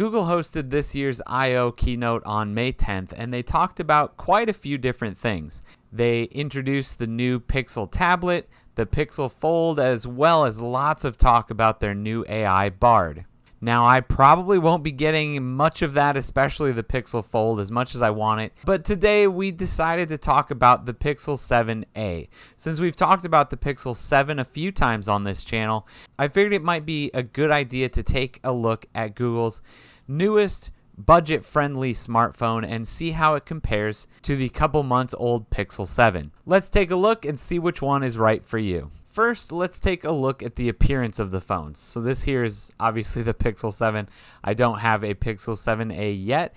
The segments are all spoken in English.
Google hosted this year's I/O keynote on May 10th, and they talked about quite a few different things. They introduced the new Pixel tablet, the Pixel Fold, as well as lots of talk about their new AI Bard. Now, I probably won't be getting much of that, especially the Pixel Fold, as much as I want it. But today, we decided to talk about the Pixel 7a. Since we've talked about the Pixel 7 a few times on this channel, I figured it might be a good idea to take a look at Google's newest budget-friendly smartphone and see how it compares to the couple months old Pixel 7. Let's take a look and see which one is right for you. First, let's take a look at the appearance of the phones. So this here is obviously the Pixel 7. I don't have a Pixel 7a yet.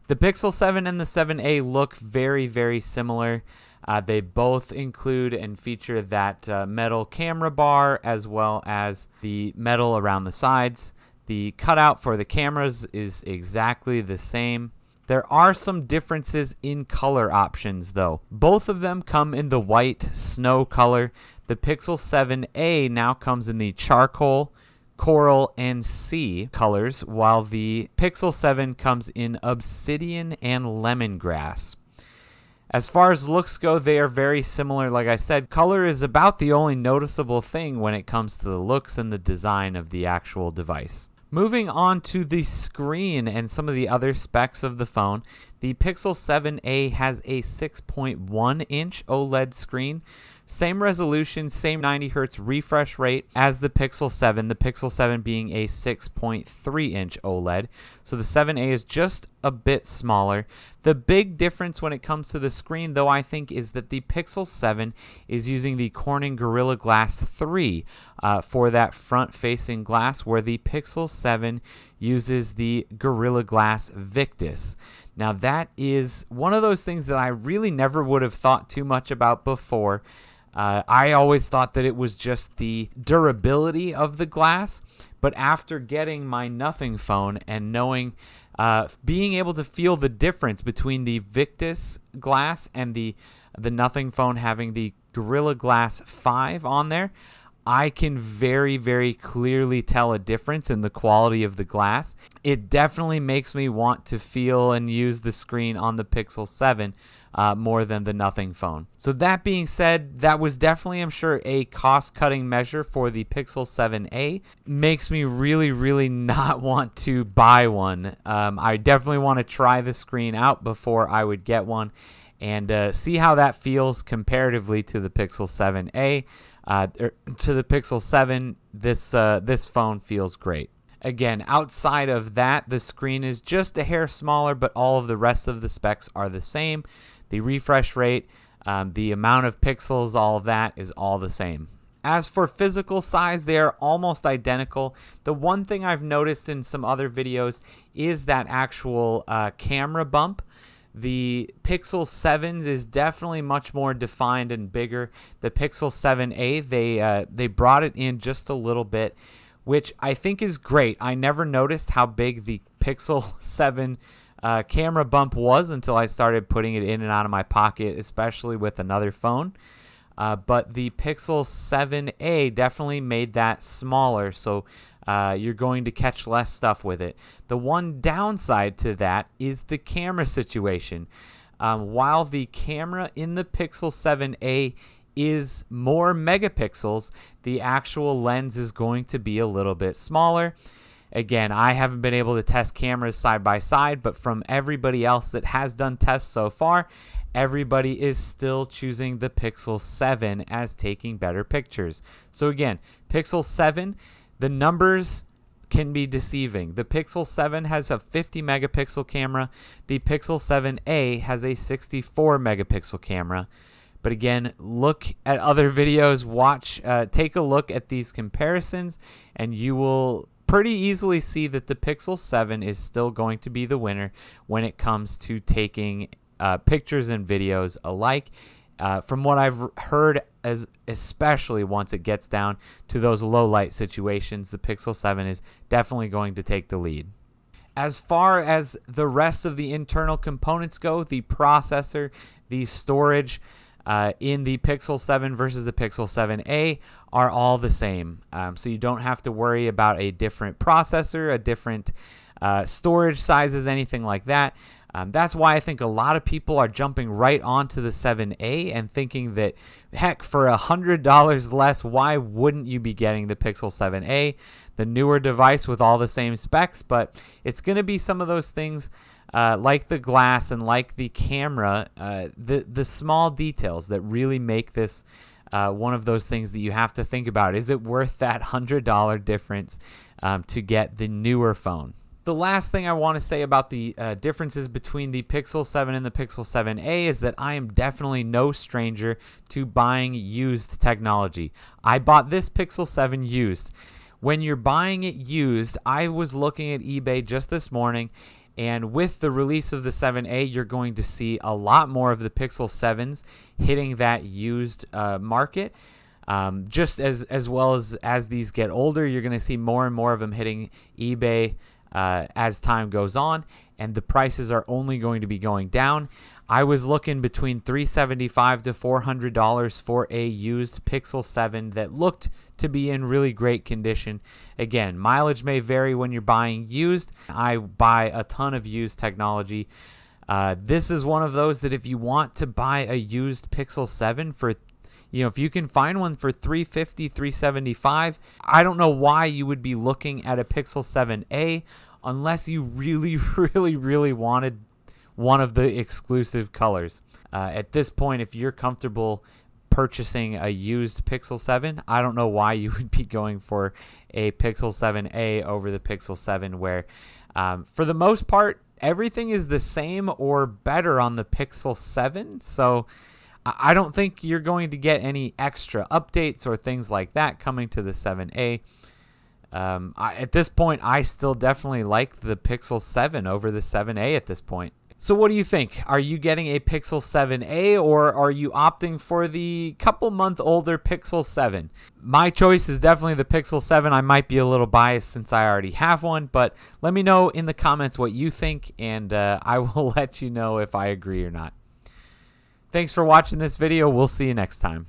The Pixel 7 and the 7a look very, very similar. They both include and feature that metal camera bar as well as the metal around the sides. The cutout for the cameras is exactly the same. There are some differences in color options though. Both of them come in the white snow color. The Pixel 7a now comes in the charcoal, coral, and sea colors, while the Pixel 7 comes in obsidian and lemongrass. As far as looks go, they are very similar. Like I said, color is about the only noticeable thing when it comes to the looks and the design of the actual device. Moving on to the screen and some of the other specs of the phone, the Pixel 7a has a 6.1-inch OLED screen. Same resolution, same 90 Hz refresh rate as the Pixel 7, the Pixel 7 being a 6.3-inch OLED. So the 7a is just a bit smaller. The big difference when it comes to the screen, though, I think, is that the Pixel 7 is using the Corning Gorilla Glass 3 for that front-facing glass, where the Pixel 7 uses the Gorilla Glass Victus. Now, that is one of those things that I really never would have thought too much about before. I always thought that it was just the durability of the glass, but after getting my Nothing phone and knowing, being able to feel the difference between the Victus glass and the Nothing phone having the Gorilla Glass 5 on there, I can very, very clearly tell a difference in the quality of the glass. It definitely makes me want to feel and use the screen on the Pixel 7 more than the Nothing phone. So that being said, that was definitely, I'm sure, a cost-cutting measure for the Pixel 7a. Makes me really, really not want to buy one. I definitely want to try the screen out before I would get one and see how that feels comparatively to the Pixel 7a. To the Pixel 7, this phone feels great. Again, outside of that, the screen is just a hair smaller, but all of the rest of the specs are the same. The refresh rate, the amount of pixels, all of that is all the same. As for physical size, they are almost identical. The one thing I've noticed in some other videos is that actual camera bump. The Pixel 7's is definitely much more defined and bigger. The Pixel 7a, they brought it in just a little bit, which I think is great. I never noticed how big the Pixel 7 camera bump was until I started putting it in and out of my pocket, especially with another phone. But the Pixel 7a definitely made that smaller, so you're going to catch less stuff with it. The one downside to that is the camera situation. While the camera in the Pixel 7a is more megapixels, the actual lens is going to be a little bit smaller. Again, I haven't been able to test cameras side by side, but from everybody else that has done tests so far, everybody is still choosing the Pixel 7 as taking better pictures. So again, Pixel 7, the numbers can be deceiving. The Pixel 7 has a 50 megapixel camera. The Pixel 7a has a 64 megapixel camera. But again, look at other videos, take a look at these comparisons, and you will pretty easily see that the Pixel 7 is still going to be the winner when it comes to taking pictures and videos alike. From what I've heard, especially once it gets down to those low light situations, the Pixel 7 is definitely going to take the lead. As far as the rest of the internal components go, the processor, the storage in the Pixel 7 versus the Pixel 7a are all the same. So you don't have to worry about a different processor, a different storage sizes, anything like that. That's why I think a lot of people are jumping right onto the 7a and thinking that, heck, for $100 less, why wouldn't you be getting the Pixel 7a, the newer device with all the same specs? But it's going to be some of those things like the glass and like the camera, the small details that really make this one of those things that you have to think about. Is it worth that $100 difference to get the newer phone? The last thing I want to say about the differences between the Pixel 7 and the Pixel 7a is that I am definitely no stranger to buying used technology. I bought this Pixel 7 used. When you're buying it used, I was looking at eBay just this morning, and with the release of the 7a, you're going to see a lot more of the Pixel 7s hitting that used market. Just as well as these get older, you're going to see more and more of them hitting eBay as time goes on, and the prices are only going to be going down. I was looking between $375 to $400 for a used Pixel 7 that looked to be in really great condition. Again, mileage may vary when you're buying used. I buy a ton of used technology. This is one of those that if you want to buy a used Pixel 7 for, if you can find one for $350, $375, I don't know why you would be looking at a Pixel 7a unless you really, really, really wanted one of the exclusive colors. At this point, if you're comfortable purchasing a used Pixel 7, I don't know why you would be going for a Pixel 7a over the Pixel 7, where for the most part, everything is the same or better on the Pixel 7. So I don't think you're going to get any extra updates or things like that coming to the 7a. At this point, I still definitely like the Pixel 7 over the 7a at this point. So what do you think? Are you getting a Pixel 7a, or are you opting for the couple-month older Pixel 7? My choice is definitely the Pixel 7. I might be a little biased since I already have one, but let me know in the comments what you think, and I will let you know if I agree or not. Thanks for watching this video. We'll see you next time.